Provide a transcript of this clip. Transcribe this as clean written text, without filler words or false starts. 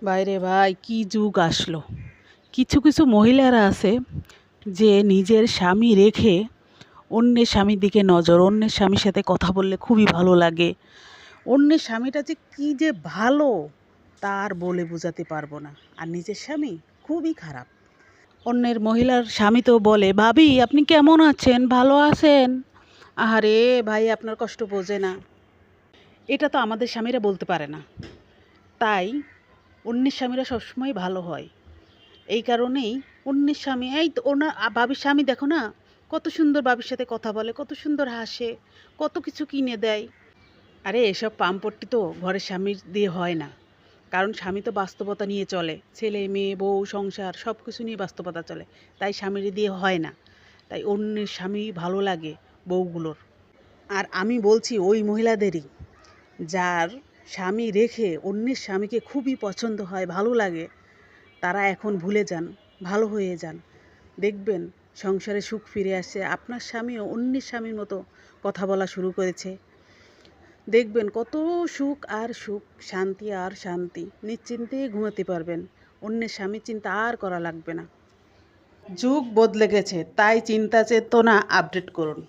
বাইরে ভাই কি যুগ আসলো! কিছু কিছু মহিলারা আছে যে নিজের স্বামী রেখে অন্যের স্বামীর দিকে নজর, অন্যের স্বামীর সাথে কথা বললে খুবই ভালো লাগে। অন্যের স্বামীটা যে কী যে ভালো তার বলে বোঝাতে পারবো না। আর নিজের স্বামী খুবই খারাপ। অন্যের মহিলার স্বামী তো বলে, ভাবি আপনি কেমন আছেন, ভালো আছেন? আহারে ভাই আপনার কষ্ট বোঝে না। এটা তো আমাদের স্বামীরা বলতে পারে না। তাই অন্যের স্বামীরা সবসময় ভালো হয়। এই কারণেই অন্যের স্বামী, এই তো ওনার বাবির স্বামী দেখো না, কত সুন্দর বাবির সাথে কথা বলে, কত সুন্দর হাসে, কত কিছু কিনে দেয়। আরে এসব পামপট্টি তো ঘরের স্বামীর দিয়ে হয় না। কারণ স্বামী তো বাস্তবতা নিয়ে চলে, ছেলে মেয়ে বউ সংসার সব কিছু নিয়ে বাস্তবতা চলে। তাই স্বামীর দিয়ে হয় না। তাই অন্যের স্বামী ভালো লাগে বউগুলোর। আর আমি বলছি ওই মহিলাদেরই, যার স্বামী রেখে অন্যের স্বামীকে খুবই পছন্দ হয়, ভালো লাগে, তারা এখন ভুলে যান, ভালো হয়ে যান। দেখবেন সংসারে সুখ ফিরে আসছে। আপনার স্বামীও অন্যের স্বামীর মতো কথা বলা শুরু করেছে। দেখবেন কত সুখ আর সুখ, শান্তি আর শান্তি। নিশ্চিন্তে ঘুমাতে পারবেন। অন্যের স্বামীর চিন্তা আর করা লাগবে না। যুগ বদলে গেছে, তাই চিন্তা চেতনা আপডেট করুন।